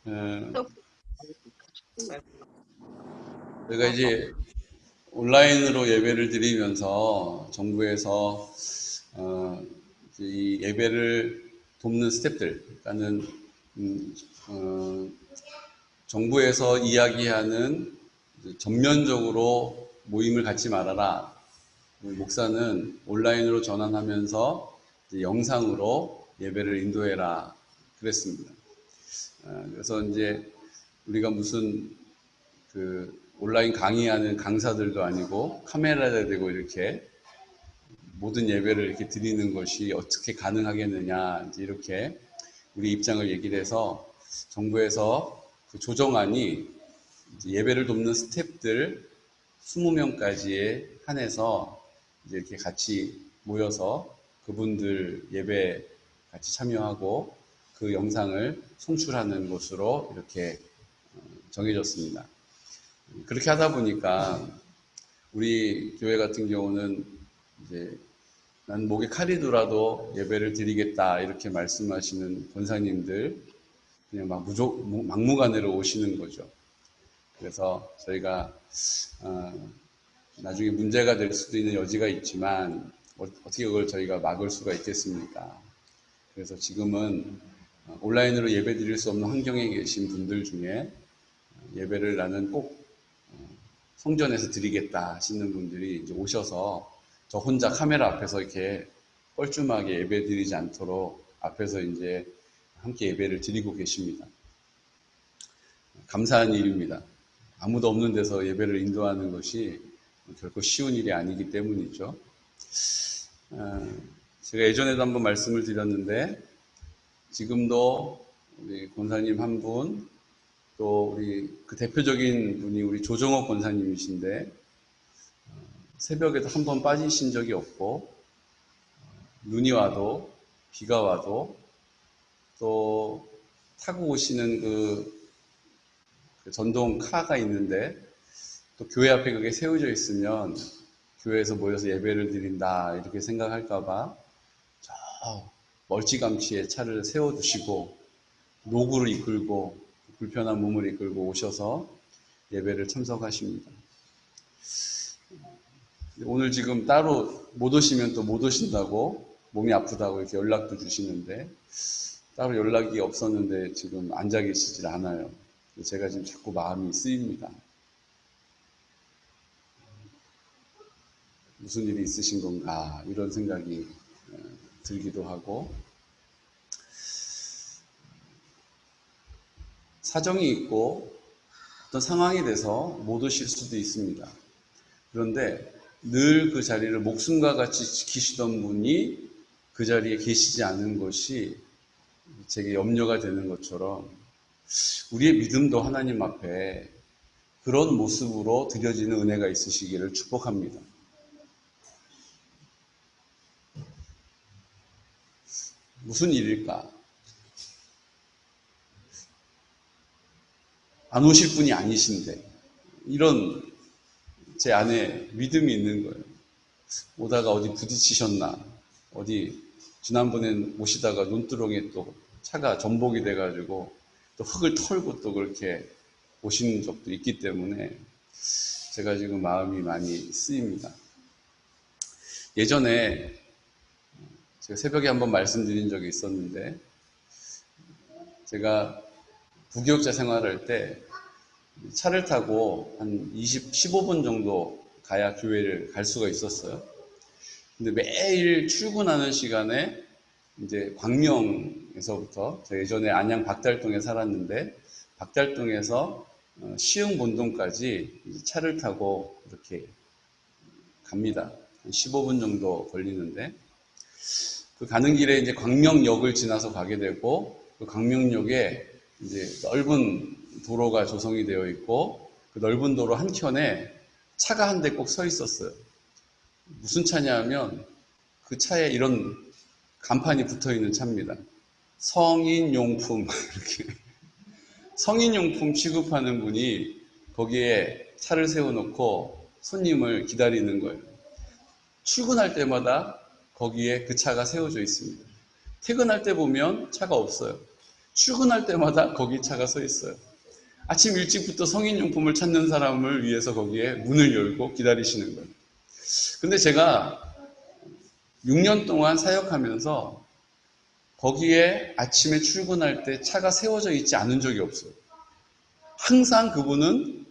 어, 저희가 이제 온라인으로 예배를 드리면서 정부에서 이 예배를 돕는 스태프들, 그러니까는 음, 어, 정부에서 이야기하는 전면적으로 모임을 갖지 말아라. 목사는 온라인으로 전환하면서 영상으로 예배를 인도해라. 그랬습니다. 그래서 이제 우리가 무슨 그 온라인 강의하는 강사들도 아니고 카메라에 대고 이렇게 모든 예배를 이렇게 드리는 것이 어떻게 가능하겠느냐, 이렇게 우리 입장을 얘기를 해서 정부에서 그 조정안이 예배를 돕는 스태프들 20명까지에 한해서 이제 이렇게 같이 모여서 그분들 예배 같이 참여하고 그 영상을 송출하는 것으로 이렇게 정해졌습니다. 그렇게 하다 보니까 우리 교회 같은 경우는 이제 난 목에 칼이 들어도 예배를 드리겠다 이렇게 말씀하시는 권사님들 그냥 막무가내로 오시는 거죠. 그래서 저희가 나중에 문제가 될 수도 있는 여지가 있지만 어떻게 그걸 저희가 막을 수가 있겠습니까? 그래서 지금은 온라인으로 예배 드릴 수 없는 환경에 계신 분들 중에 예배를 나는 꼭 성전에서 드리겠다 하시는 분들이 이제 오셔서 저 혼자 카메라 앞에서 이렇게 뻘쭘하게 예배 드리지 않도록 앞에서 이제 함께 예배를 드리고 계십니다. 감사한 일입니다. 아무도 없는 데서 예배를 인도하는 것이 결코 쉬운 일이 아니기 때문이죠. 제가 예전에도 한번 말씀을 드렸는데 지금도 우리 권사님 한 분, 또 우리 그 대표적인 분이 우리 조정옥 권사님이신데 새벽에도 한 번 빠지신 적이 없고 눈이 와도 비가 와도 또 타고 오시는 그 전동 카가 있는데 또 교회 앞에 그게 세워져 있으면 교회에서 모여서 예배를 드린다 이렇게 생각할까봐 저 멀찌감치에 차를 세워두시고 노구를 이끌고 불편한 몸을 이끌고 오셔서 예배를 참석하십니다. 오늘 지금 따로 못 오시면 또 못 오신다고 몸이 아프다고 이렇게 연락도 주시는데 따로 연락이 없었는데 지금 앉아 계시질 않아요. 제가 지금 자꾸 마음이 쓰입니다. 무슨 일이 있으신 건가 이런 생각이 들기도 하고 사정이 있고 어떤 상황이 돼서 못 오실 수도 있습니다. 그런데 늘 그 자리를 목숨과 같이 지키시던 분이 그 자리에 계시지 않은 것이 제게 염려가 되는 것처럼 우리의 믿음도 하나님 앞에 그런 모습으로 드려지는 은혜가 있으시기를 축복합니다. 무슨 일일까? 안 오실 분이 아니신데 이런 제 안에 믿음이 있는 거예요. 오다가 어디 부딪히셨나, 어디 지난번엔 오시다가 논두렁에 또 차가 전복이 돼가지고 또 흙을 털고 또 그렇게 오시는 적도 있기 때문에 제가 지금 마음이 많이 쓰입니다. 예전에 제가 새벽에 한번 말씀드린 적이 있었는데 제가 부교육자 생활할 때 차를 타고 한 15분 정도 가야 교회를 갈 수가 있었어요. 근데 매일 출근하는 시간에 이제 광명에서부터 제가 예전에 안양 박달동에 살았는데 박달동에서 시흥본동까지 차를 타고 이렇게 갑니다. 한 15분 정도 걸리는데 그 가는 길에 이제 광명역을 지나서 가게 되고 그 광명역에 이제 넓은 도로가 조성이 되어 있고 그 넓은 도로 한켠에 차가 한 대 꼭 서 있었어요. 무슨 차냐면 그 차에 이런 간판이 붙어 있는 차입니다. 성인용품 이렇게 성인용품 취급하는 분이 거기에 차를 세워놓고 손님을 기다리는 거예요. 출근할 때마다 거기에 그 차가 세워져 있습니다. 퇴근할 때 보면 차가 없어요. 출근할 때마다 거기 차가 서 있어요. 아침 일찍부터 성인용품을 찾는 사람을 위해서 거기에 문을 열고 기다리시는 거예요. 근데 제가 6년 동안 사역하면서 거기에 아침에 출근할 때 차가 세워져 있지 않은 적이 없어요. 항상 그분은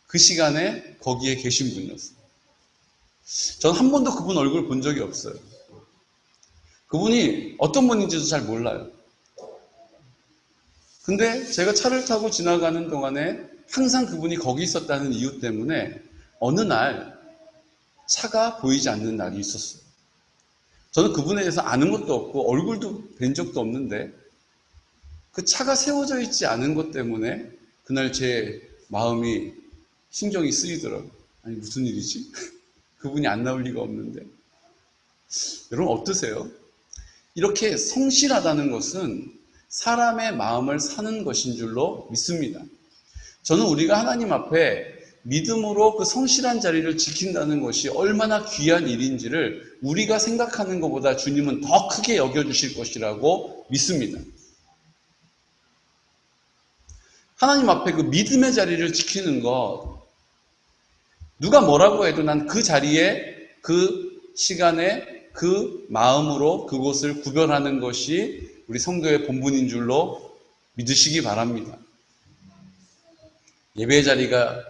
그 시간에 거기에 계신 분이었어요. 저는 한 번도 그분 얼굴 본 적이 없어요. 그분이 어떤 분인지도 잘 몰라요. 근데 제가 차를 타고 지나가는 동안에 항상 그분이 거기 있었다는 이유 때문에 어느 날 차가 보이지 않는 날이 있었어요. 저는 그분에 대해서 아는 것도 없고 얼굴도 뵌 적도 없는데 그 차가 세워져 있지 않은 것 때문에 그날 제 마음이 신경이 쓰이더라고요. 아니 무슨 일이지? 그분이 안 나올 리가 없는데. 여러분 어떠세요? 이렇게 성실하다는 것은 사람의 마음을 사는 것인 줄로 믿습니다. 저는 우리가 하나님 앞에 믿음으로 그 성실한 자리를 지킨다는 것이 얼마나 귀한 일인지를 우리가 생각하는 것보다 주님은 더 크게 여겨주실 것이라고 믿습니다. 하나님 앞에 그 믿음의 자리를 지키는 것, 누가 뭐라고 해도 난 그 자리에 그 시간에 그 마음으로 그곳을 구별하는 것이 우리 성도의 본분인 줄로 믿으시기 바랍니다. 예배의 자리가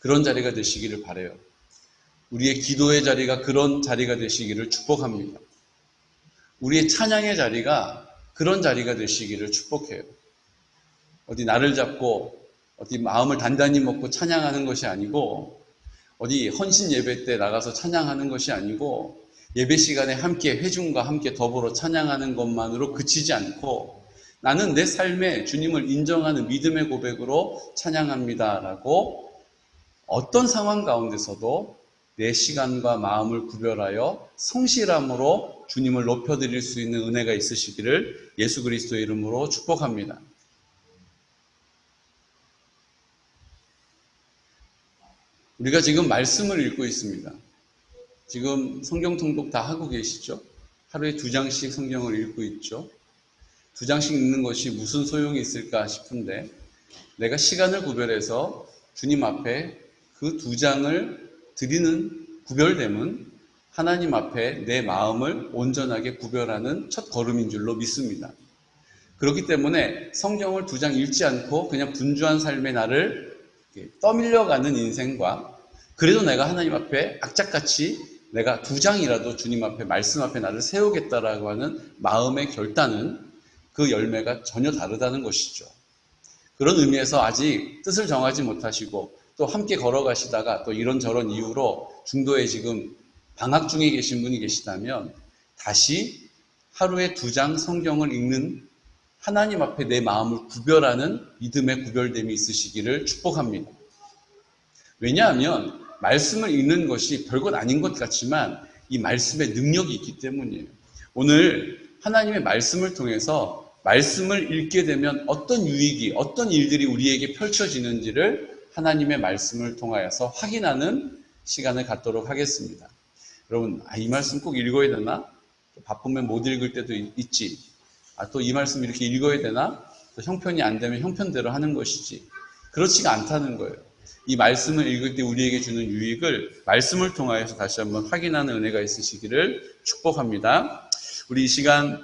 그런 자리가 되시기를 바라요. 우리의 기도의 자리가 그런 자리가 되시기를 축복합니다. 우리의 찬양의 자리가 그런 자리가 되시기를 축복해요. 어디 나를 잡고 어디 마음을 단단히 먹고 찬양하는 것이 아니고 어디 헌신 예배 때 나가서 찬양하는 것이 아니고 예배 시간에 함께 회중과 함께 더불어 찬양하는 것만으로 그치지 않고 나는 내 삶에 주님을 인정하는 믿음의 고백으로 찬양합니다라고 어떤 상황 가운데서도 내 시간과 마음을 구별하여 성실함으로 주님을 높여드릴 수 있는 은혜가 있으시기를 예수 그리스도의 이름으로 축복합니다. 우리가 지금 말씀을 읽고 있습니다. 지금 성경 통독 다 하고 계시죠? 하루에 2장씩 성경을 읽고 있죠? 2장씩 읽는 것이 무슨 소용이 있을까 싶은데 내가 시간을 구별해서 주님 앞에 그 2장을 드리는 구별됨은 하나님 앞에 내 마음을 온전하게 구별하는 첫 걸음인 줄로 믿습니다. 그렇기 때문에 성경을 2장 읽지 않고 그냥 분주한 삶의 나를 떠밀려가는 인생과 그래도 내가 하나님 앞에 악착같이 내가 2장이라도 주님 앞에 말씀 앞에 나를 세우겠다라고 하는 마음의 결단은 그 열매가 전혀 다르다는 것이죠. 그런 의미에서 아직 뜻을 정하지 못하시고 또 함께 걸어가시다가 또 이런저런 이유로 중도에 지금 방학 중에 계신 분이 계시다면 다시 하루에 2장 성경을 읽는 하나님 앞에 내 마음을 구별하는 믿음의 구별됨이 있으시기를 축복합니다. 왜냐하면 말씀을 읽는 것이 별것 아닌 것 같지만 이 말씀의 능력이 있기 때문이에요. 오늘 하나님의 말씀을 통해서 말씀을 읽게 되면 어떤 유익이, 어떤 일들이 우리에게 펼쳐지는지를 하나님의 말씀을 통하여서 확인하는 시간을 갖도록 하겠습니다. 여러분, 이 말씀 꼭 읽어야 되나? 바쁘면 못 읽을 때도 있지. 또 이 말씀 이렇게 읽어야 되나? 또 형편이 안 되면 형편대로 하는 것이지. 그렇지가 않다는 거예요. 이 말씀을 읽을 때 우리에게 주는 유익을 말씀을 통하여서 다시 한번 확인하는 은혜가 있으시기를 축복합니다. 우리 이 시간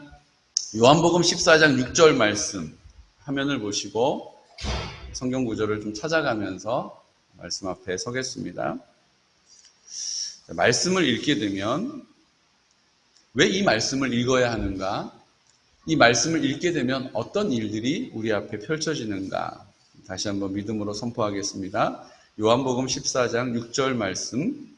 요한복음 14장 6절 말씀 화면을 보시고 성경 구절을 좀 찾아가면서 말씀 앞에 서겠습니다. 말씀을 읽게 되면 왜 이 말씀을 읽어야 하는가? 이 말씀을 읽게 되면 어떤 일들이 우리 앞에 펼쳐지는가? 다시 한번 믿음으로 선포하겠습니다. 요한복음 14장 6절 말씀.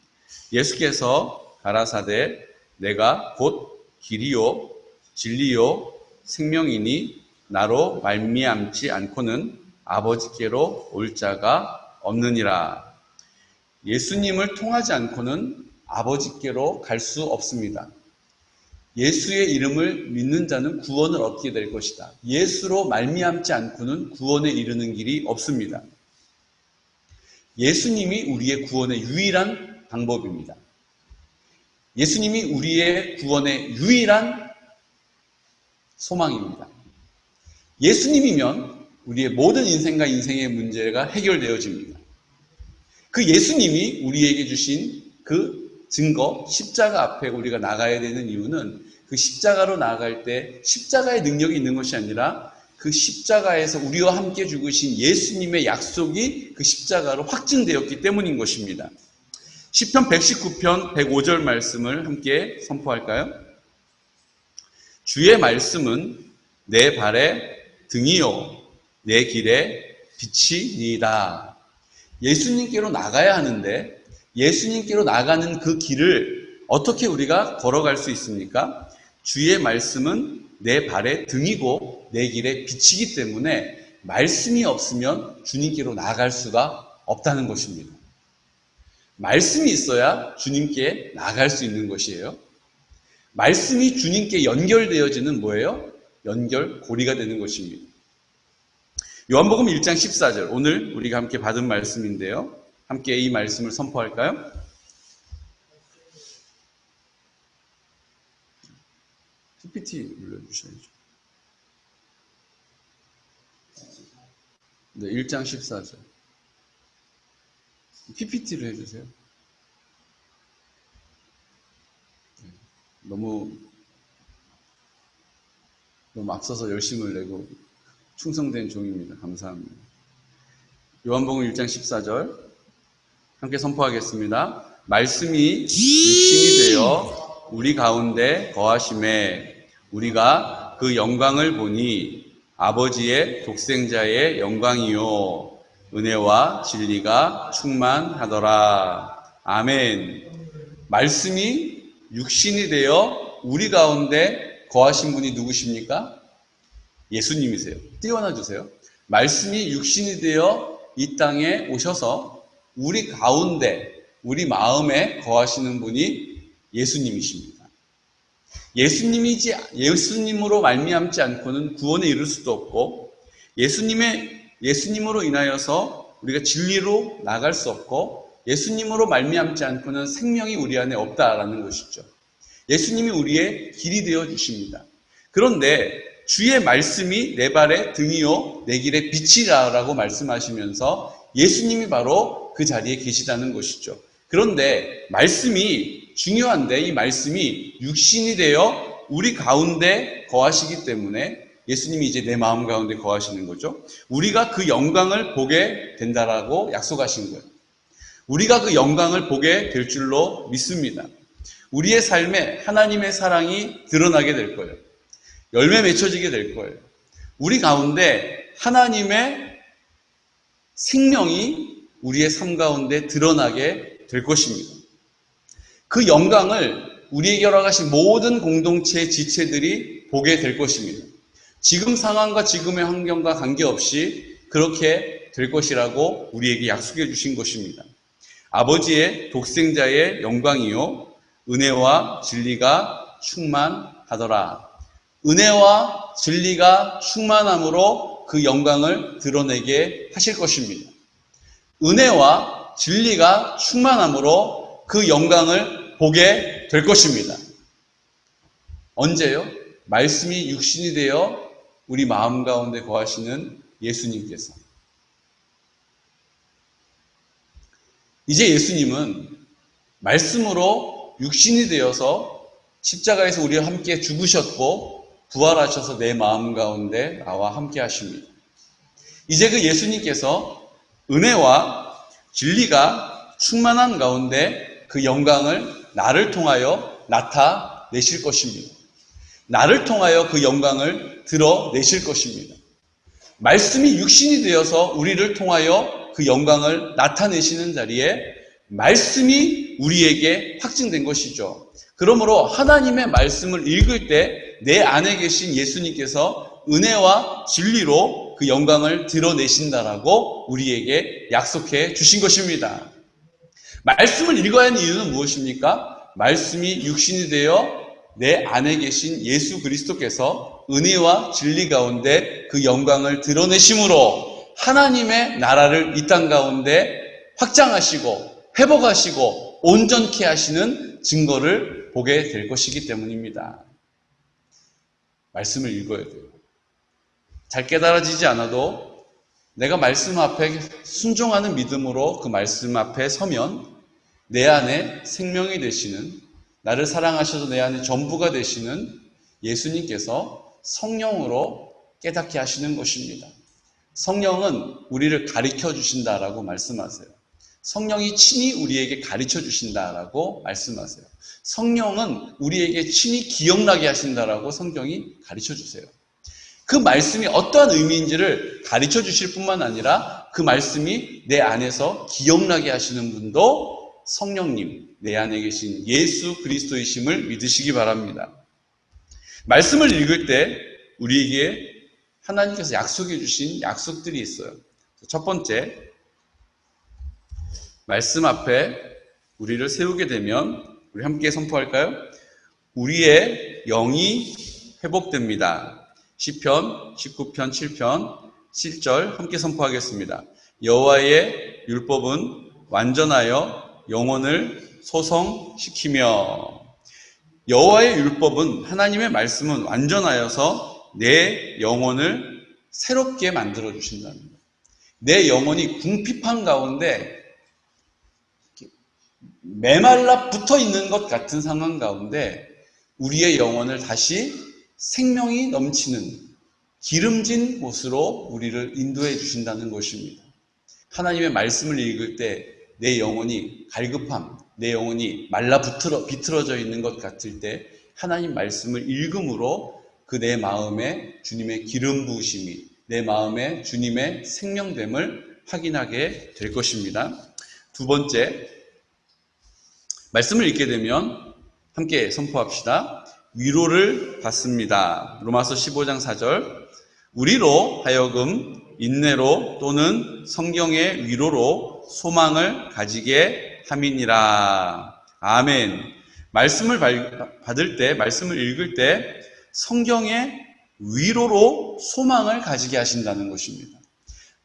예수께서 가라사대 내가 곧 길이요 진리요 생명이니 나로 말미암지 않고는 아버지께로 올 자가 없느니라. 예수님을 통하지 않고는 아버지께로 갈 수 없습니다. 예수의 이름을 믿는 자는 구원을 얻게 될 것이다. 예수로 말미암지 않고는 구원에 이르는 길이 없습니다. 예수님이 우리의 구원의 유일한 방법입니다. 예수님이 우리의 구원의 유일한 소망입니다. 예수님이면 우리의 모든 인생과 인생의 문제가 해결되어집니다. 그 예수님이 우리에게 주신 그 증거, 십자가 앞에 우리가 나가야 되는 이유는 그 십자가로 나아갈 때 십자가의 능력이 있는 것이 아니라 그 십자가에서 우리와 함께 죽으신 예수님의 약속이 그 십자가로 확증되었기 때문인 것입니다. 시편 119편 105절 말씀을 함께 선포할까요? 주의 말씀은 내 발의 등이요 내 길의 빛이니이다. 예수님께로 나가야 하는데 예수님께로 나가는 그 길을 어떻게 우리가 걸어갈 수 있습니까? 주의 말씀은 내 발의 등이고 내 길의 빛이기 때문에 말씀이 없으면 주님께로 나아갈 수가 없다는 것입니다. 말씀이 있어야 주님께 나아갈 수 있는 것이에요. 말씀이 주님께 연결되어지는 뭐예요? 연결고리가 되는 것입니다. 요한복음 1장 14절, 오늘 우리가 함께 받은 말씀인데요. 함께 이 말씀을 선포할까요? PPT 올려주셔야죠. 네, 1장 14절. PPT를 해주세요. 너무 앞서서 열심을 내고 충성된 종입니다. 감사합니다. 요한복음 1장 14절 함께 선포하겠습니다. 말씀이 육신이 되어 우리 가운데 거하심에 우리가 그 영광을 보니 아버지의 독생자의 영광이요 은혜와 진리가 충만하더라. 아멘. 말씀이 육신이 되어 우리 가운데 거하신 분이 누구십니까? 예수님이세요. 띄워놔 주세요. 말씀이 육신이 되어 이 땅에 오셔서 우리 가운데, 우리 마음에 거하시는 분이 예수님이십니다. 예수님으로 말미암지 않고는 구원에 이를 수도 없고, 예수님으로 인하여서 우리가 진리로 나갈 수 없고, 예수님으로 말미암지 않고는 생명이 우리 안에 없다라는 것이죠. 예수님이 우리의 길이 되어 주십니다. 그런데 주의 말씀이 내 발의 등이요 내 길의 빛이라고 말씀하시면서 예수님이 바로 그 자리에 계시다는 것이죠. 그런데 말씀이 중요한데 이 말씀이 육신이 되어 우리 가운데 거하시기 때문에 예수님이 이제 내 마음 가운데 거하시는 거죠. 우리가 그 영광을 보게 된다라고 약속하신 거예요. 우리가 그 영광을 보게 될 줄로 믿습니다. 우리의 삶에 하나님의 사랑이 드러나게 될 거예요. 열매 맺혀지게 될 거예요. 우리 가운데 하나님의 생명이 우리의 삶 가운데 드러나게 될 것입니다. 그 영광을 우리에게 허락하신 모든 공동체의 지체들이 보게 될 것입니다. 지금 상황과 지금의 환경과 관계없이 그렇게 될 것이라고 우리에게 약속해 주신 것입니다. 아버지의 독생자의 영광이요 은혜와 진리가 충만하더라. 은혜와 진리가 충만함으로 그 영광을 드러내게 하실 것입니다. 은혜와 진리가 충만함으로 그 영광을 보게 될 것입니다. 언제요? 말씀이 육신이 되어 우리 마음 가운데 거하시는 예수님께서. 이제 예수님은 말씀으로 육신이 되어서 십자가에서 우리와 함께 죽으셨고 부활하셔서 내 마음 가운데 나와 함께 하십니다. 이제 그 예수님께서 은혜와 진리가 충만한 가운데 그 영광을 나를 통하여 나타내실 것입니다. 나를 통하여 그 영광을 드러내실 것입니다. 말씀이 육신이 되어서 우리를 통하여 그 영광을 나타내시는 자리에 말씀이 우리에게 확증된 것이죠. 그러므로 하나님의 말씀을 읽을 때 내 안에 계신 예수님께서 은혜와 진리로 그 영광을 드러내신다라고 우리에게 약속해 주신 것입니다. 말씀을 읽어야 하는 이유는 무엇입니까? 말씀이 육신이 되어 내 안에 계신 예수 그리스도께서 은혜와 진리 가운데 그 영광을 드러내심으로 하나님의 나라를 이 땅 가운데 확장하시고 회복하시고 온전케 하시는 증거를 보게 될 것이기 때문입니다. 말씀을 읽어야 돼요. 잘 깨달아지지 않아도 내가 말씀 앞에 순종하는 믿음으로 그 말씀 앞에 서면 내 안에 생명이 되시는, 나를 사랑하셔서 내 안에 전부가 되시는 예수님께서 성령으로 깨닫게 하시는 것입니다. 성령은 우리를 가르쳐 주신다라고 말씀하세요. 성령이 친히 우리에게 가르쳐 주신다라고 말씀하세요. 성령은 우리에게 친히 기억나게 하신다라고 성경이 가르쳐 주세요. 그 말씀이 어떠한 의미인지를 가르쳐 주실 뿐만 아니라 그 말씀이 내 안에서 기억나게 하시는 분도 성령님, 내 안에 계신 예수 그리스도이심을 믿으시기 바랍니다. 말씀을 읽을 때 우리에게 하나님께서 약속해 주신 약속들이 있어요. 첫 번째, 말씀 앞에 우리를 세우게 되면 우리 함께 선포할까요? 우리의 영이 회복됩니다. 시편 19편 7편 7절 함께 선포하겠습니다. 여호와의 율법은 완전하여 영혼을 소성시키며. 여호와의 율법은, 하나님의 말씀은 완전하여서 내 영혼을 새롭게 만들어 주신다는 거예요. 내 영혼이 궁핍한 가운데 메말라 붙어 있는 것 같은 상황 가운데 우리의 영혼을 다시 생명이 넘치는 기름진 곳으로 우리를 인도해 주신다는 것입니다. 하나님의 말씀을 읽을 때 내 영혼이 갈급함, 내 영혼이 비틀어져 있는 것 같을 때 하나님 말씀을 읽음으로 그 내 마음에 주님의 기름 부으심이, 내 마음에 주님의 생명됨을 확인하게 될 것입니다. 두 번째, 말씀을 읽게 되면 함께 선포합시다. 위로를 받습니다. 로마서 15장 4절. 우리로 하여금 인내로 또는 성경의 위로로 소망을 가지게 함이니라. 아멘. 말씀을 받을 때, 말씀을 읽을 때 성경의 위로로 소망을 가지게 하신다는 것입니다.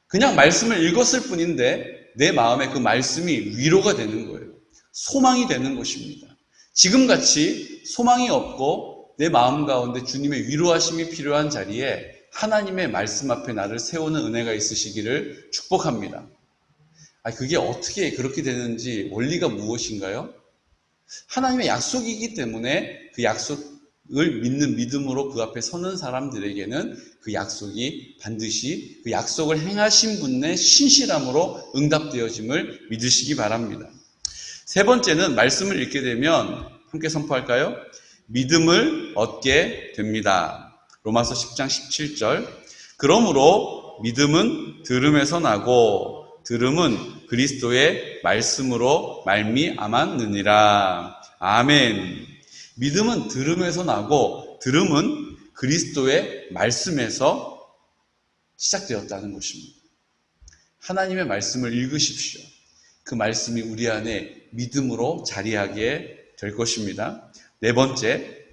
그냥 말씀을 읽었을 뿐인데 내 마음에 그 말씀이 위로가 되는 거예요. 소망이 되는 것입니다. 지금같이 소망이 없고 내 마음 가운데 주님의 위로하심이 필요한 자리에 하나님의 말씀 앞에 나를 세우는 은혜가 있으시기를 축복합니다. 그게 어떻게 그렇게 되는지 원리가 무엇인가요? 하나님의 약속이기 때문에 그 약속을 믿는 믿음으로 그 앞에 서는 사람들에게는 그 약속이 반드시 그 약속을 행하신 분의 신실함으로 응답되어짐을 믿으시기 바랍니다. 세 번째는 말씀을 읽게 되면 함께 선포할까요? 믿음을 얻게 됩니다. 로마서 10장 17절. 그러므로 믿음은 들음에서 나고 들음은 그리스도의 말씀으로 말미암았느니라. 아멘. 믿음은 들음에서 나고 들음은 그리스도의 말씀에서 시작되었다는 것입니다. 하나님의 말씀을 읽으십시오. 그 말씀이 우리 안에 믿음으로 자리하게 될 것입니다. 네 번째,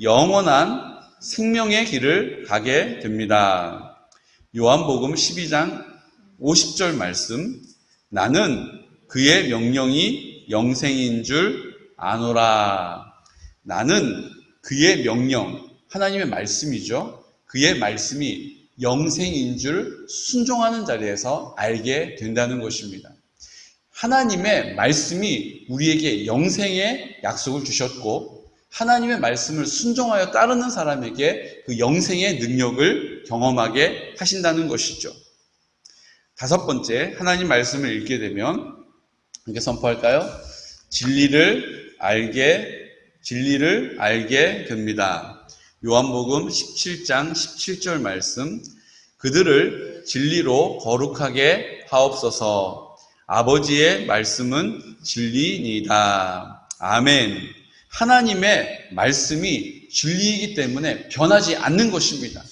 영원한 생명의 길을 가게 됩니다. 요한복음 12장 50절 말씀. 나는 그의 명령이 영생인 줄 아노라. 나는 그의 명령, 하나님의 말씀이죠. 그의 말씀이 영생인 줄 순종하는 자리에서 알게 된다는 것입니다. 하나님의 말씀이 우리에게 영생의 약속을 주셨고 하나님의 말씀을 순종하여 따르는 사람에게 그 영생의 능력을 경험하게 하신다는 것이죠. 다섯 번째, 하나님 말씀을 읽게 되면 이렇게 선포할까요? 진리를 알게 됩니다. 요한복음 17장 17절 말씀. 그들을 진리로 거룩하게 하옵소서. 아버지의 말씀은 진리니이다. 아멘. 하나님의 말씀이 진리이기 때문에 변하지 않는 것입니다.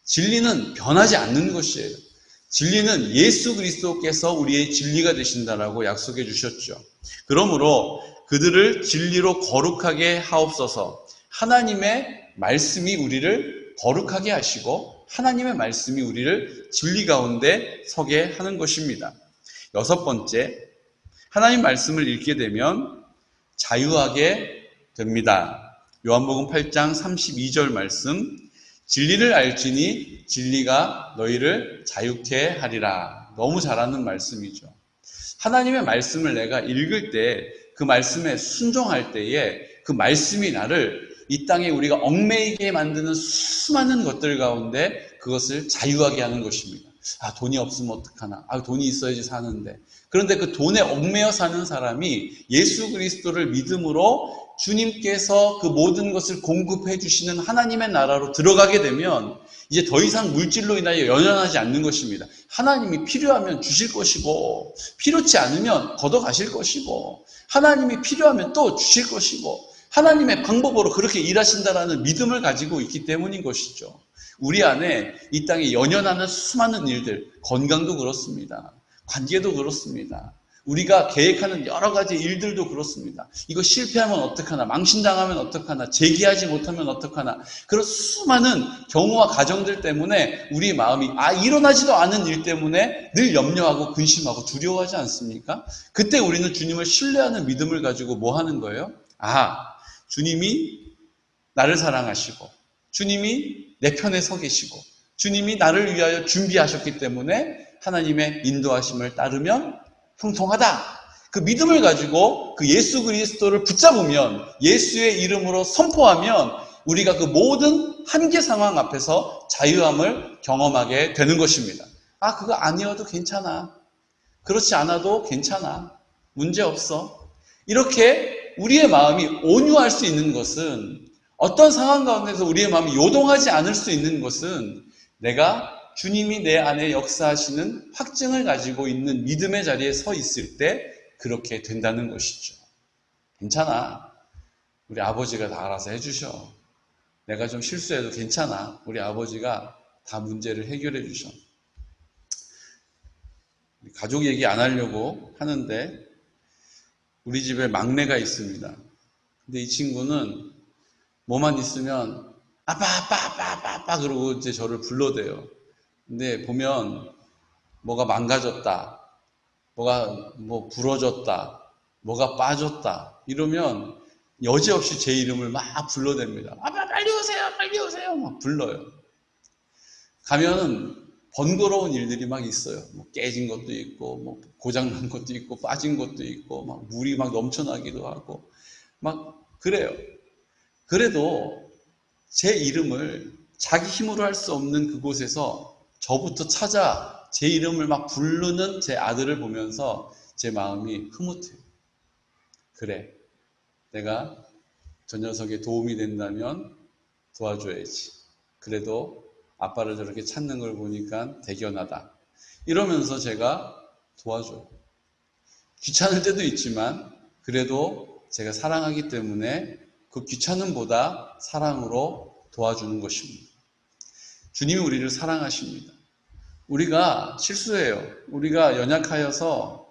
진리는 변하지 않는 것이에요. 진리는 예수 그리스도께서 우리의 진리가 되신다라고 약속해 주셨죠. 그러므로 그들을 진리로 거룩하게 하옵소서. 하나님의 말씀이 우리를 거룩하게 하시고 하나님의 말씀이 우리를 진리 가운데 서게 하는 것입니다. 여섯 번째, 하나님 말씀을 읽게 되면 자유하게 됩니다. 요한복음 8장 32절 말씀. 진리를 알지니 진리가 너희를 자유케 하리라. 너무 잘하는 말씀이죠. 하나님의 말씀을 내가 읽을 때, 그 말씀에 순종할 때에 그 말씀이 나를 이 땅에 우리가 얽매이게 만드는 수많은 것들 가운데 그것을 자유하게 하는 것입니다. 아, 돈이 없으면 어떡하나. 아, 돈이 있어야지 사는데. 그런데 그 돈에 얽매여 사는 사람이 예수 그리스도를 믿음으로 주님께서 그 모든 것을 공급해 주시는 하나님의 나라로 들어가게 되면 이제 더 이상 물질로 인하여 연연하지 않는 것입니다. 하나님이 필요하면 주실 것이고, 필요치 않으면 걷어가실 것이고, 하나님이 필요하면 또 주실 것이고, 하나님의 방법으로 그렇게 일하신다라는 믿음을 가지고 있기 때문인 것이죠. 우리 안에 이 땅에 연연하는 수많은 일들, 건강도 그렇습니다. 관계도 그렇습니다. 우리가 계획하는 여러 가지 일들도 그렇습니다. 이거 실패하면 어떡하나, 망신당하면 어떡하나, 재기하지 못하면 어떡하나, 그런 수많은 경우와 가정들 때문에 우리 마음이 일어나지도 않은 일 때문에 늘 염려하고 근심하고 두려워하지 않습니까? 그때 우리는 주님을 신뢰하는 믿음을 가지고 뭐 하는 거예요? 주님이 나를 사랑하시고, 주님이 내 편에 서 계시고, 주님이 나를 위하여 준비하셨기 때문에 하나님의 인도하심을 따르면 형통하다. 그 믿음을 가지고 그 예수 그리스도를 붙잡으면, 예수의 이름으로 선포하면 우리가 그 모든 한계 상황 앞에서 자유함을 경험하게 되는 것입니다. 그거 아니어도 괜찮아. 그렇지 않아도 괜찮아. 문제 없어. 이렇게 우리의 마음이 온유할 수 있는 것은, 어떤 상황 가운데서 우리의 마음이 요동하지 않을 수 있는 것은, 내가 주님이 내 안에 역사하시는 확증을 가지고 있는 믿음의 자리에 서 있을 때 그렇게 된다는 것이죠. 괜찮아. 우리 아버지가 다 알아서 해주셔. 내가 좀 실수해도 괜찮아. 우리 아버지가 다 문제를 해결해 주셔. 가족 얘기 안 하려고 하는데 우리 집에 막내가 있습니다. 근데 이 친구는 뭐만 있으면 아빠 그러고 이제 저를 불러대요. 근데 보면 뭐가 망가졌다, 뭐가 부러졌다, 뭐가 빠졌다 이러면 여지없이 제 이름을 막 불러댑니다. 아빠 빨리 오세요 막 불러요. 가면은 번거로운 일들이 막 있어요. 깨진 것도 있고, 고장난 것도 있고, 빠진 것도 있고, 물이 막 넘쳐나기도 하고, 막 그래요. 그래도 제 이름을 자기 힘으로 할 수 없는 그곳에서 저부터 찾아 제 이름을 막 부르는 제 아들을 보면서 제 마음이 흐뭇해요. 그래, 내가 저 녀석에 도움이 된다면 도와줘야지. 그래도 아빠를 저렇게 찾는 걸 보니까 대견하다. 이러면서 제가 도와줘요. 귀찮을 때도 있지만 그래도 제가 사랑하기 때문에 그 귀찮음보다 사랑으로 도와주는 것입니다. 주님이 우리를 사랑하십니다. 우리가 실수해요. 우리가 연약하여서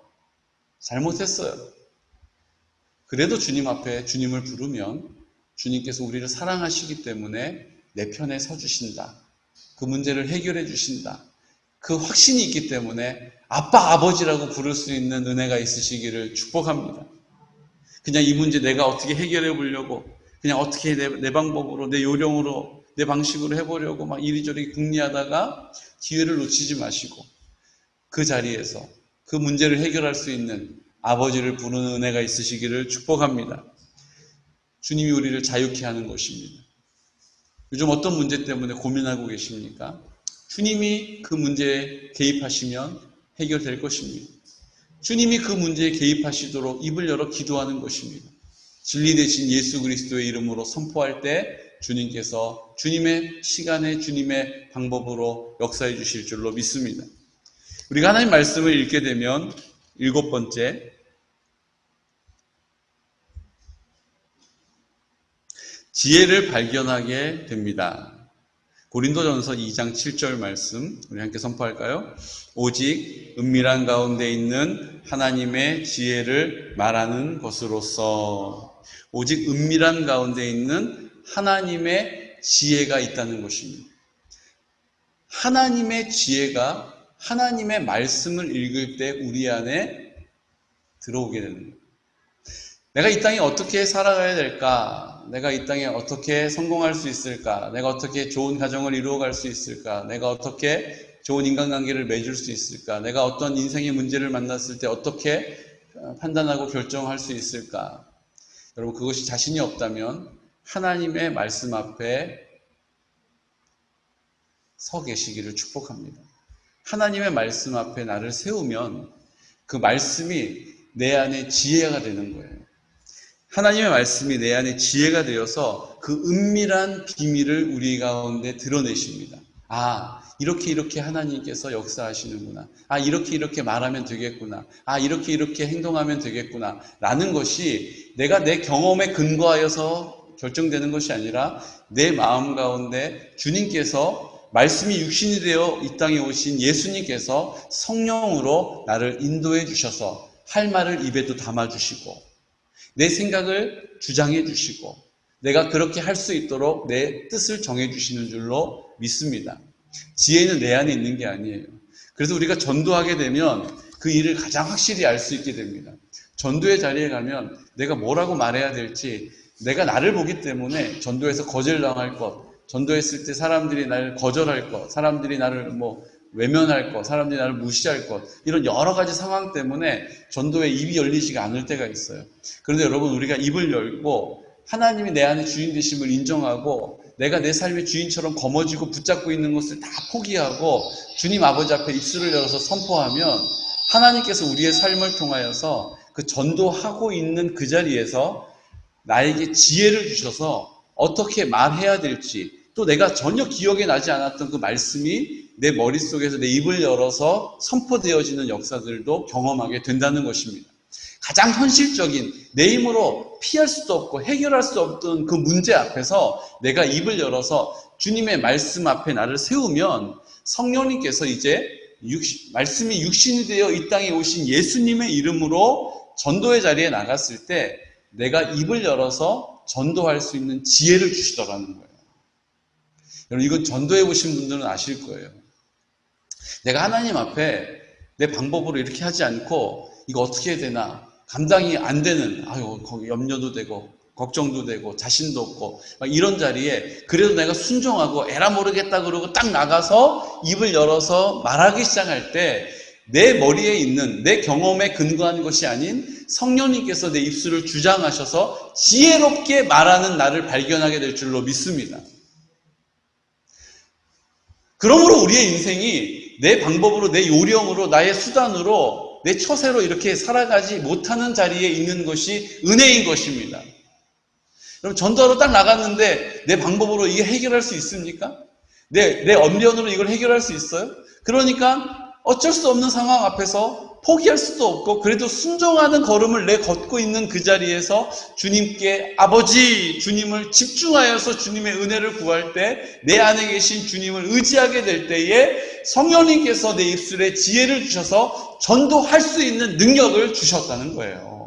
잘못했어요. 그래도 주님 앞에 주님을 부르면 주님께서 우리를 사랑하시기 때문에 내 편에 서주신다. 그 문제를 해결해 주신다. 그 확신이 있기 때문에 아빠, 아버지라고 부를 수 있는 은혜가 있으시기를 축복합니다. 그냥 이 문제 내가 어떻게 해결해 보려고, 그냥 어떻게 내 방법으로, 내 요령으로, 내 방식으로 해보려고 막 이리저리 궁리하다가 기회를 놓치지 마시고 그 자리에서 그 문제를 해결할 수 있는 아버지를 부르는 은혜가 있으시기를 축복합니다. 주님이 우리를 자유케 하는 것입니다. 요즘 어떤 문제 때문에 고민하고 계십니까? 주님이 그 문제에 개입하시면 해결될 것입니다. 주님이 그 문제에 개입하시도록 입을 열어 기도하는 것입니다. 진리 되신 예수 그리스도의 이름으로 선포할 때 주님께서 주님의 시간에 주님의 방법으로 역사해 주실 줄로 믿습니다. 우리가 하나님 말씀을 읽게 되면 7번째, 지혜를 발견하게 됩니다. 고린도전서 2장 7절 말씀 우리 함께 선포할까요? 오직 은밀한 가운데 있는 하나님의 지혜를 말하는 것으로서, 오직 은밀한 가운데 있는 하나님의 지혜가 있다는 것입니다. 하나님의 지혜가 하나님의 말씀을 읽을 때 우리 안에 들어오게 되는 거예요. 내가 이 땅에 어떻게 살아가야 될까? 내가 이 땅에 어떻게 성공할 수 있을까? 내가 어떻게 좋은 가정을 이루어갈 수 있을까? 내가 어떻게 좋은 인간관계를 맺을 수 있을까? 내가 어떤 인생의 문제를 만났을 때 어떻게 판단하고 결정할 수 있을까? 여러분, 그것이 자신이 없다면 하나님의 말씀 앞에 서 계시기를 축복합니다. 하나님의 말씀 앞에 나를 세우면 그 말씀이 내 안에 지혜가 되는 거예요. 하나님의 말씀이 내 안에 지혜가 되어서 그 은밀한 비밀을 우리 가운데 드러내십니다. 아, 이렇게 하나님께서 역사하시는구나. 아, 이렇게 말하면 되겠구나. 아, 이렇게 행동하면 되겠구나. 라는 것이 내가 내 경험에 근거하여서 결정되는 것이 아니라 내 마음 가운데 주님께서 말씀이 육신이 되어 이 땅에 오신 예수님께서 성령으로 나를 인도해 주셔서 할 말을 입에도 담아주시고 내 생각을 주장해 주시고 내가 그렇게 할 수 있도록 내 뜻을 정해 주시는 줄로 믿습니다. 지혜는 내 안에 있는 게 아니에요. 그래서 우리가 전도하게 되면 그 일을 가장 확실히 알 수 있게 됩니다. 전도의 자리에 가면 내가 뭐라고 말해야 될지 내가 나를 보기 때문에 전도에서 거절당할 것, 전도했을 때 사람들이 나를 거절할 것, 사람들이 나를 외면할 것, 사람들이 나를 무시할 것, 이런 여러 가지 상황 때문에 전도에 입이 열리지가 않을 때가 있어요. 그런데 여러분, 우리가 입을 열고 하나님이 내 안에 주인 되심을 인정하고 내가 내 삶의 주인처럼 거머쥐고 붙잡고 있는 것을 다 포기하고 주님 아버지 앞에 입술을 열어서 선포하면 하나님께서 우리의 삶을 통하여서 그 전도하고 있는 그 자리에서 나에게 지혜를 주셔서 어떻게 말해야 될지, 또 내가 전혀 기억에 나지 않았던 그 말씀이 내 머릿속에서 내 입을 열어서 선포되어지는 역사들도 경험하게 된다는 것입니다. 가장 현실적인, 내 힘으로 피할 수도 없고 해결할 수 없던 그 문제 앞에서 내가 입을 열어서 주님의 말씀 앞에 나를 세우면 성령님께서 이제 말씀이 육신이 되어 이 땅에 오신 예수님의 이름으로 전도의 자리에 나갔을 때 내가 입을 열어서 전도할 수 있는 지혜를 주시더라는 거예요. 여러분, 이건 전도해 보신 분들은 아실 거예요. 내가 하나님 앞에 내 방법으로 이렇게 하지 않고 이거 어떻게 해야 되나 감당이 안 되는, 거기 염려도 되고 걱정도 되고 자신도 없고 막 이런 자리에 그래도 내가 순종하고 에라 모르겠다 그러고 딱 나가서 입을 열어서 말하기 시작할 때 내 머리에 있는 내 경험에 근거한 것이 아닌 성령님께서 내 입술을 주장하셔서 지혜롭게 말하는 나를 발견하게 될 줄로 믿습니다. 그러므로 우리의 인생이 내 방법으로, 내 요령으로, 나의 수단으로, 내 처세로 이렇게 살아가지 못하는 자리에 있는 것이 은혜인 것입니다. 그럼 전도하러 딱 나갔는데 내 방법으로 이게 해결할 수 있습니까? 내 언변으로 이걸 해결할 수 있어요? 그러니까 어쩔 수 없는 상황 앞에서 포기할 수도 없고 그래도 순종하는 걸음을 내 걷고 있는 그 자리에서 주님께 아버지, 주님을 집중하여서 주님의 은혜를 구할 때 내 안에 계신 주님을 의지하게 될 때에 성령님께서 내 입술에 지혜를 주셔서 전도할 수 있는 능력을 주셨다는 거예요.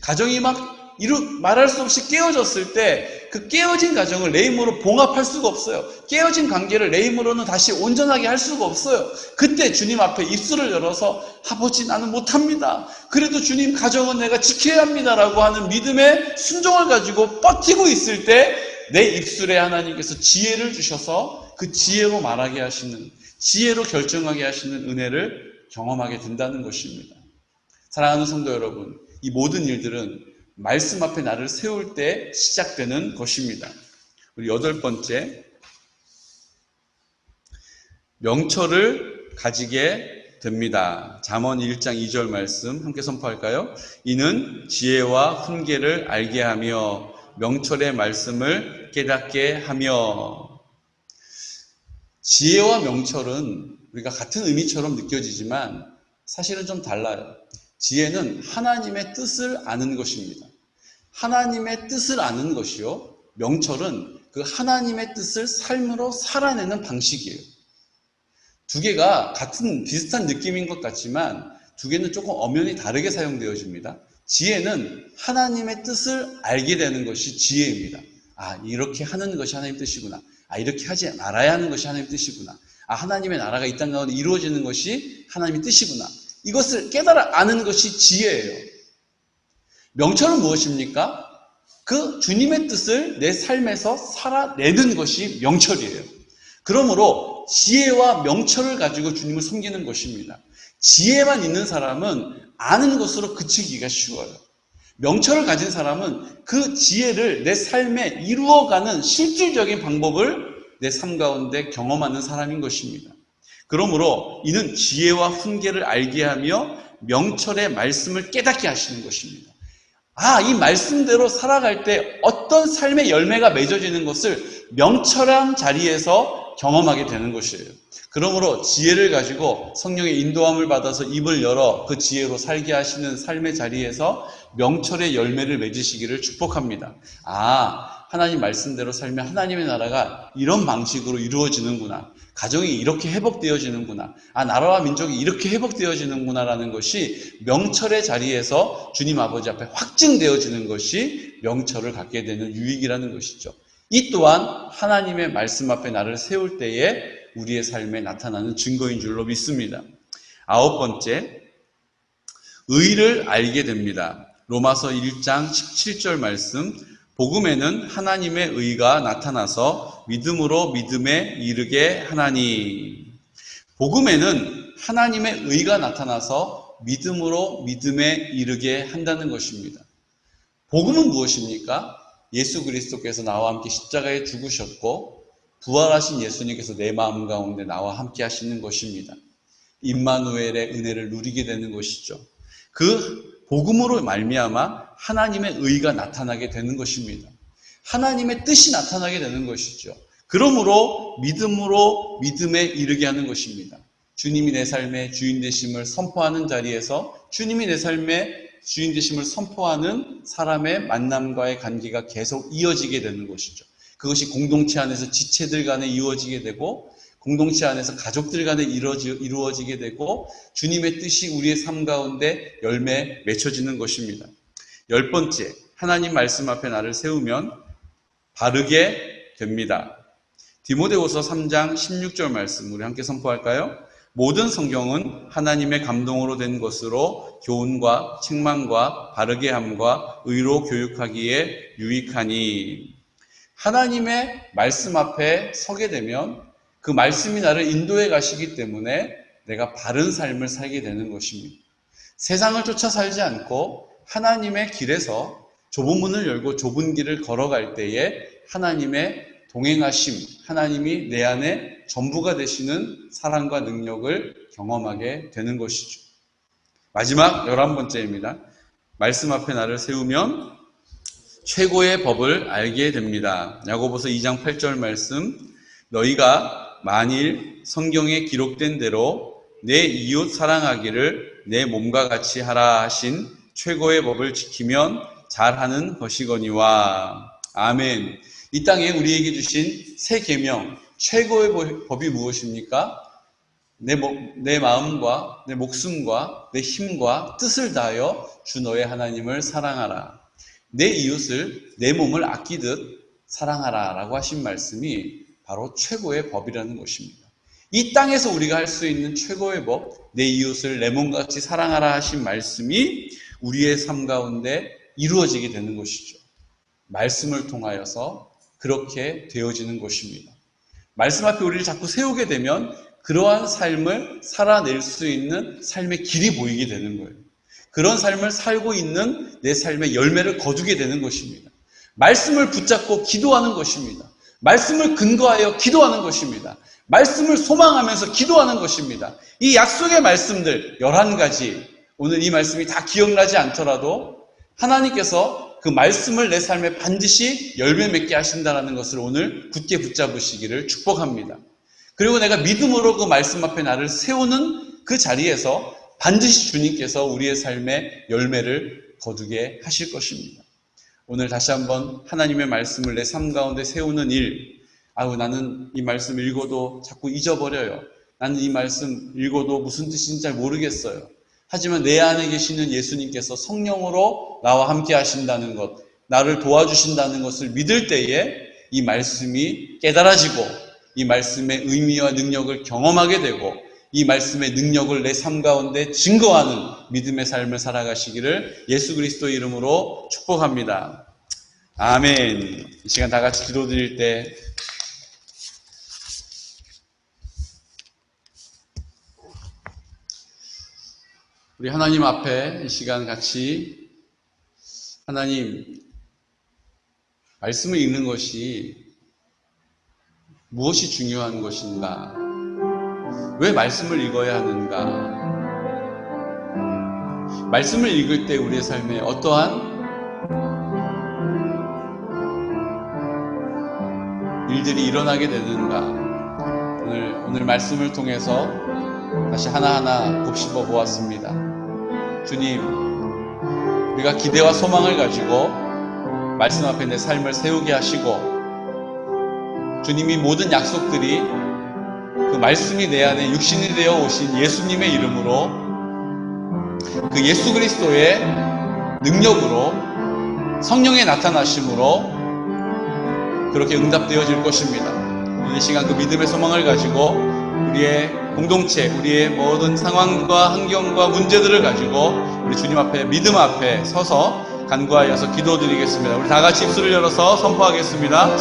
가정이 막 말할 수 없이 깨어졌을 때 그 깨어진 가정을 내 힘으로 봉합할 수가 없어요. 깨어진 관계를 내 힘으로는 다시 온전하게 할 수가 없어요. 그때 주님 앞에 입술을 열어서 아버지, 나는 못합니다. 그래도 주님, 가정은 내가 지켜야 합니다라고 하는 믿음의 순종을 가지고 버티고 있을 때 내 입술에 하나님께서 지혜를 주셔서 그 지혜로 말하게 하시는, 지혜로 결정하게 하시는 은혜를 경험하게 된다는 것입니다. 사랑하는 성도 여러분, 이 모든 일들은 말씀 앞에 나를 세울 때 시작되는 것입니다. 우리 8번째, 명철을 가지게 됩니다. 잠언 1장 2절 말씀 함께 선포할까요? 이는 지혜와 훈계를 알게 하며 명철의 말씀을 깨닫게 하며. 지혜와 명철은 우리가 같은 의미처럼 느껴지지만 사실은 좀 달라요. 지혜는 하나님의 뜻을 아는 것입니다. 하나님의 뜻을 아는 것이요, 명철은 그 하나님의 뜻을 삶으로 살아내는 방식이에요. 두 개가 비슷한 느낌인 것 같지만 두 개는 조금 엄연히 다르게 사용되어집니다. 지혜는 하나님의 뜻을 알게 되는 것이 지혜입니다. 아, 이렇게 하는 것이 하나님의 뜻이구나. 아, 이렇게 하지 말아야 하는 것이 하나님의 뜻이구나. 아, 하나님의 나라가 이 땅 가운데 이루어지는 것이 하나님의 뜻이구나. 이것을 깨달아 아는 것이 지혜예요. 명철은 무엇입니까? 그 주님의 뜻을 내 삶에서 살아내는 것이 명철이에요. 그러므로 지혜와 명철을 가지고 주님을 섬기는 것입니다. 지혜만 있는 사람은 아는 것으로 그치기가 쉬워요. 명철을 가진 사람은 그 지혜를 내 삶에 이루어가는 실질적인 방법을 내 삶 가운데 경험하는 사람인 것입니다. 그러므로 이는 지혜와 훈계를 알게 하며 명철의 말씀을 깨닫게 하시는 것입니다. 이 말씀대로 살아갈 때 어떤 삶의 열매가 맺어지는 것을 명철한 자리에서 경험하게 되는 것이에요. 그러므로 지혜를 가지고 성령의 인도함을 받아서 입을 열어 그 지혜로 살게 하시는 삶의 자리에서 명철의 열매를 맺으시기를 축복합니다. 하나님 말씀대로 살면 하나님의 나라가 이런 방식으로 이루어지는구나. 가정이 이렇게 회복되어지는구나. 나라와 민족이 이렇게 회복되어지는구나라는 것이 명철의 자리에서 주님 아버지 앞에 확증되어지는 것이 명철을 갖게 되는 유익이라는 것이죠. 이 또한 하나님의 말씀 앞에 나를 세울 때에 우리의 삶에 나타나는 증거인 줄로 믿습니다. 9번째, 의를 알게 됩니다. 로마서 1장 17절 말씀, 복음에는 하나님의 의가 나타나서 믿음으로 믿음에 이르게 하나니. 복음에는 하나님의 의가 나타나서 믿음으로 믿음에 이르게 한다는 것입니다. 복음은 무엇입니까? 예수 그리스도께서 나와 함께 십자가에 죽으셨고 부활하신 예수님께서 내 마음 가운데 나와 함께 하시는 것입니다. 임마누엘의 은혜를 누리게 되는 것이죠. 그 복음으로 말미암아 하나님의 의가 나타나게 되는 것입니다. 하나님의 뜻이 나타나게 되는 것이죠. 그러므로 믿음으로 믿음에 이르게 하는 것입니다. 주님이 내 삶의 주인 되심을 선포하는 자리에서 주님이 내 삶의 주인 되심을 선포하는 사람의 만남과의 관계가 계속 이어지게 되는 것이죠. 그것이 공동체 안에서 지체들 간에 이루어지게 되고 공동체 안에서 가족들 간에 이루어지게 되고 주님의 뜻이 우리의 삶 가운데 열매 맺혀지는 것입니다. 10번째, 하나님 말씀 앞에 나를 세우면 바르게 됩니다. 디모데후서 3장 16절 말씀 우리 함께 선포할까요? 모든 성경은 하나님의 감동으로 된 것으로 교훈과 책망과 바르게 함과 의로 교육하기에 유익하니. 하나님의 말씀 앞에 서게 되면 그 말씀이 나를 인도해 가시기 때문에 내가 바른 삶을 살게 되는 것입니다. 세상을 쫓아 살지 않고 하나님의 길에서 좁은 문을 열고 좁은 길을 걸어갈 때에 하나님의 동행하심, 하나님이 내 안에 전부가 되시는 사랑과 능력을 경험하게 되는 것이죠. 마지막 11번째입니다. 말씀 앞에 나를 세우면 최고의 법을 알게 됩니다. 야고보서 2장 8절 말씀, 너희가 만일 성경에 기록된 대로 내 이웃 사랑하기를 내 몸과 같이 하라 하신 최고의 법을 지키면 잘하는 것이거니와. 아멘. 이 땅에 우리에게 주신 새 계명, 최고의 법이 무엇입니까? 내 마음과 내 목숨과 내 힘과 뜻을 다하여 주 너의 하나님을 사랑하라. 내 이웃을 내 몸을 아끼듯 사랑하라 라고 하신 말씀이 바로 최고의 법이라는 것입니다. 이 땅에서 우리가 할 수 있는 최고의 법, 내 이웃을 내 몸같이 사랑하라 하신 말씀이 우리의 삶 가운데 이루어지게 되는 것이죠. 말씀을 통하여서 그렇게 되어지는 것입니다. 말씀 앞에 우리를 자꾸 세우게 되면 그러한 삶을 살아낼 수 있는 삶의 길이 보이게 되는 거예요. 그런 삶을 살고 있는 내 삶의 열매를 거두게 되는 것입니다. 말씀을 붙잡고 기도하는 것입니다. 말씀을 근거하여 기도하는 것입니다. 말씀을 소망하면서 기도하는 것입니다. 이 약속의 말씀들 11가지, 오늘 이 말씀이 다 기억나지 않더라도 하나님께서 그 말씀을 내 삶에 반드시 열매 맺게 하신다는 것을 오늘 굳게 붙잡으시기를 축복합니다. 그리고 내가 믿음으로 그 말씀 앞에 나를 세우는 그 자리에서 반드시 주님께서 우리의 삶에 열매를 거두게 하실 것입니다. 오늘 다시 한번 하나님의 말씀을 내 삶 가운데 세우는 일, 나는 이 말씀 읽어도 자꾸 잊어버려요. 나는 이 말씀 읽어도 무슨 뜻인지 잘 모르겠어요. 하지만 내 안에 계시는 예수님께서 성령으로 나와 함께 하신다는 것, 나를 도와주신다는 것을 믿을 때에 이 말씀이 깨달아지고 이 말씀의 의미와 능력을 경험하게 되고 이 말씀의 능력을 내 삶 가운데 증거하는 믿음의 삶을 살아가시기를 예수 그리스도의 이름으로 축복합니다. 아멘. 이 시간 다 같이 기도 드릴 때 우리 하나님 앞에 이 시간 같이 하나님 말씀을 읽는 것이 무엇이 중요한 것인가? 왜 말씀을 읽어야 하는가? 말씀을 읽을 때 우리의 삶에 어떠한 일들이 일어나게 되는가? 오늘 말씀을 통해서 다시 하나하나 곱씹어 보았습니다. 주님, 우리가 기대와 소망을 가지고 말씀 앞에 내 삶을 세우게 하시고, 주님이 모든 약속들이 그 말씀이 내 안에 육신이 되어 오신 예수님의 이름으로, 그 예수 그리스도의 능력으로, 성령의 나타나심으로 그렇게 응답되어질 것입니다. 이 시간 그 믿음의 소망을 가지고 우리의 공동체, 우리의 모든 상황과 환경과 문제들을 가지고 우리 주님 앞에, 믿음 앞에 서서 간구하여서 기도드리겠습니다. 우리 다 같이 입술을 열어서 선포하겠습니다.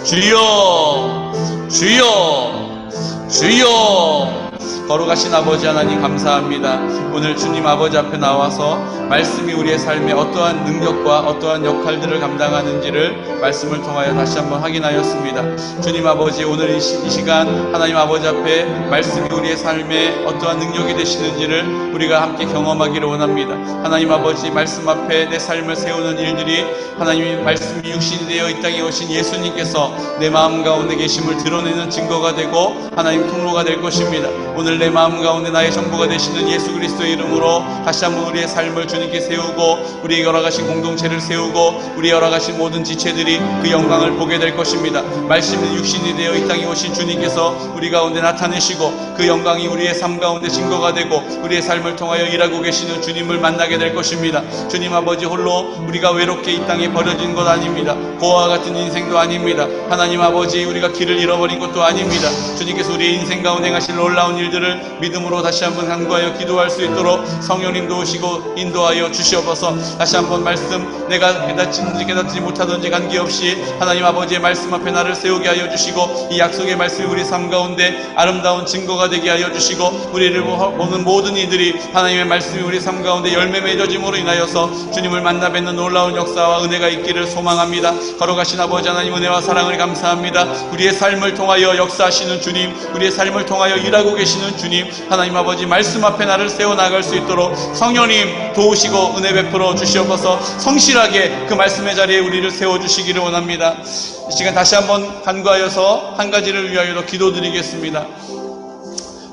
주여, 주여, 주여. 거룩하신 아버지 하나님 감사합니다. 오늘 주님 아버지 앞에 나와서 말씀이 우리의 삶에 어떠한 능력과 어떠한 역할들을 감당하는지를 말씀을 통하여 다시 한번 확인하였습니다. 주님 아버지, 오늘 이 시간 하나님 아버지 앞에 말씀이 우리의 삶에 어떠한 능력이 되시는지를 우리가 함께 경험하기를 원합니다. 하나님 아버지, 말씀 앞에 내 삶을 세우는 일들이 하나님의 말씀이 육신이 되어 이 땅에 오신 예수님께서 내 마음 가운데 계심을 드러내는 증거가 되고 하나님 통로가 될 것입니다. 오늘 내 마음 가운데 나의 전부가 되시는 예수 그리스도의 이름으로 다시 한번 우리의 삶을 주님께 세우고, 우리의 열어가신 공동체를 세우고, 우리의 열어가신 모든 지체들이 그 영광을 보게 될 것입니다. 말씀은 육신이 되어 이 땅에 오신 주님께서 우리 가운데 나타내시고, 그 영광이 우리의 삶 가운데 증거가 되고 우리의 삶을 통하여 일하고 계시는 주님을 만나게 될 것입니다. 주님 아버지, 홀로 우리가 외롭게 이 땅에 버려진 것 아닙니다. 고아와 같은 인생도 아닙니다. 하나님 아버지, 우리가 길을 잃어버린 것도 아닙니다. 주님께서 우리의 인생 가운데 행하실 놀라운 일들을 믿음으로 다시 한번 간구하여 기도할 수 있도록 성령님 도우시고 인도하여 주시옵소서. 다시 한번 말씀, 내가 깨닫지 못하든지 관계없이 하나님 아버지의 말씀 앞에 나를 세우게 하여 주시고, 이 약속의 말씀이 우리 삶 가운데 아름다운 증거가 되게 하여 주시고, 우리를 보는 모든 이들이 하나님의 말씀이 우리 삶 가운데 열매 맺어짐으로 인하여서 주님을 만나 뵙는 놀라운 역사와 은혜가 있기를 소망합니다. 거룩하신 아버지 하나님, 은혜와 사랑을 감사합니다. 우리의 삶을 통하여 역사하시는 주님, 우리의 삶을 통하여 일하고 계시는 주님, 하나님 아버지, 말씀 앞에 나를 세워나갈 수 있도록 성령님 도우시고 은혜 베풀어 주시옵소서. 성실하게 그 말씀의 자리에 우리를 세워주시기를 원합니다. 이 시간 다시 한번 간구하여서 한 가지를 위하여 기도드리겠습니다.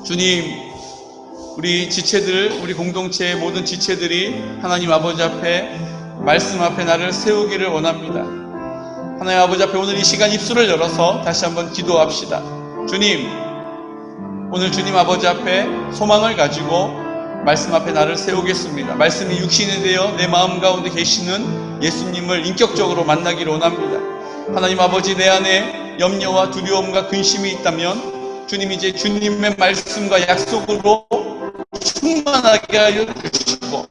주님, 우리 지체들, 우리 공동체의 모든 지체들이 하나님 아버지 앞에 말씀 앞에 나를 세우기를 원합니다. 하나님 아버지 앞에 오늘 이 시간 입술을 열어서 다시 한번 기도합시다. 주님, 오늘 주님 아버지 앞에 소망을 가지고 말씀 앞에 나를 세우겠습니다. 말씀이 육신이 되어 내 마음 가운데 계시는 예수님을 인격적으로 만나기를 원합니다. 하나님 아버지, 내 안에 염려와 두려움과 근심이 있다면 주님, 이제 주님의 말씀과 약속으로 충만하게 하여 주시고,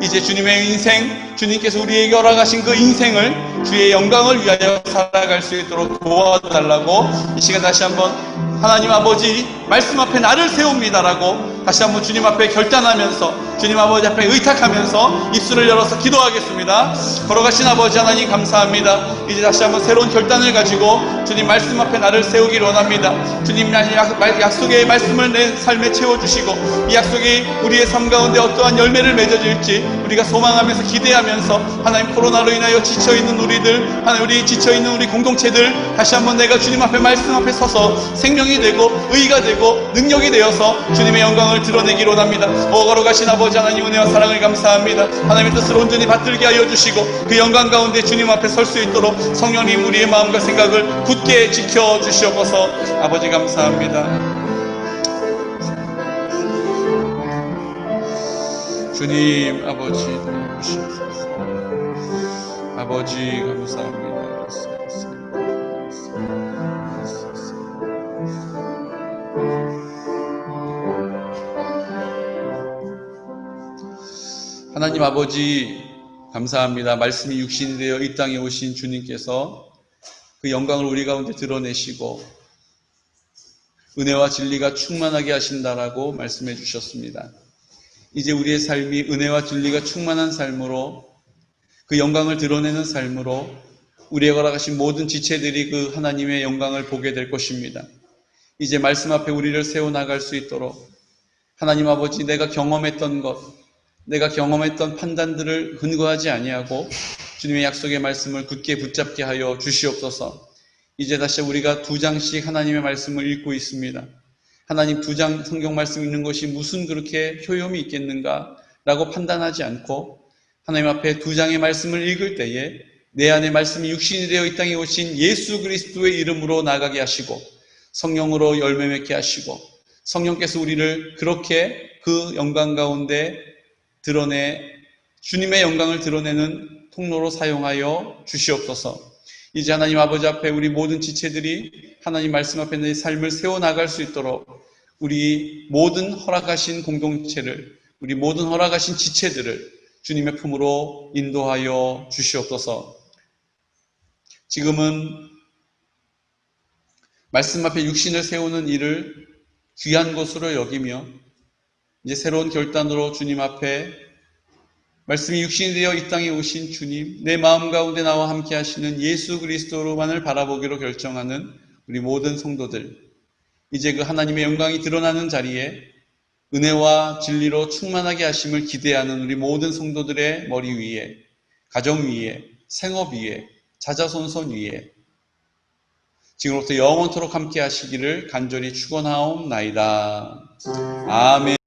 이제 주님의 인생, 주님께서 우리에게 허락하신 그 인생을 주의 영광을 위하여 살아갈 수 있도록 도와달라고 이 시간 다시 한번 하나님 아버지 말씀 앞에 나를 세웁니다라고 다시 한번 주님 앞에 결단하면서, 주님 아버지 앞에 의탁하면서 입술을 열어서 기도하겠습니다. 걸어가신 아버지 하나님 감사합니다. 이제 다시 한번 새로운 결단을 가지고 주님 말씀 앞에 나를 세우기를 원합니다. 주님 약속의 말씀을 내 삶에 채워주시고, 이 약속이 우리의 삶 가운데 어떠한 열매를 맺어질지 우리가 소망하면서 기대하면서, 하나님 코로나로 인하여 지쳐있는 우리들, 하나님 우리 지쳐있는 우리 공동체들 다시 한번 내가 주님 앞에 말씀 앞에 서서 생명이 되고 의가 되고 능력이 되어서 주님의 영광을 드러내기로 합니다. 거룩하신 아버지 하나님, 은혜와 사랑을 감사합니다. 하나님의 뜻을 온전히 받들게 하여 주시고 그 영광 가운데 주님 앞에 설 수 있도록 성령님 우리의 마음과 생각을 굳게 지켜 주시옵소서. 아버지 감사합니다. 주님 아버지 주시옵소서. 아버지 감사합니다. 하나님 아버지 감사합니다. 말씀이 육신이 되어 이 땅에 오신 주님께서 그 영광을 우리 가운데 드러내시고 은혜와 진리가 충만하게 하신다라고 말씀해 주셨습니다. 이제 우리의 삶이 은혜와 진리가 충만한 삶으로 그 영광을 드러내는 삶으로 우리에게 허락하신 모든 지체들이 그 하나님의 영광을 보게 될 것입니다. 이제 말씀 앞에 우리를 세워나갈 수 있도록 하나님 아버지, 내가 경험했던 것, 내가 경험했던 판단들을 근거하지 아니하고 주님의 약속의 말씀을 굳게 붙잡게 하여 주시옵소서. 이제 다시 우리가 2장씩 하나님의 말씀을 읽고 있습니다. 하나님 2장 성경 말씀 읽는 것이 무슨 그렇게 효용이 있겠는가 라고 판단하지 않고 하나님 앞에 2장의 말씀을 읽을 때에 내 안에 말씀이 육신이 되어 이 땅에 오신 예수 그리스도의 이름으로 나가게 하시고 성령으로 열매 맺게 하시고 성령께서 우리를 그렇게 그 영광 가운데 드러내 주님의 영광을 드러내는 통로로 사용하여 주시옵소서. 이제 하나님 아버지 앞에 우리 모든 지체들이 하나님 말씀 앞에 내 삶을 세워나갈 수 있도록 우리 모든 허락하신 공동체를, 우리 모든 허락하신 지체들을 주님의 품으로 인도하여 주시옵소서. 지금은 말씀 앞에 육신을 세우는 일을 귀한 것으로 여기며 이제 새로운 결단으로 주님 앞에 말씀이 육신이 되어 이 땅에 오신 주님, 내 마음 가운데 나와 함께 하시는 예수 그리스도로만을 바라보기로 결정하는 우리 모든 성도들, 이제 그 하나님의 영광이 드러나는 자리에 은혜와 진리로 충만하게 하심을 기대하는 우리 모든 성도들의 머리 위에, 가정 위에, 생업 위에, 자자손손 위에 지금부터 영원토록 함께 하시기를 간절히 축원하옵나이다. 아멘.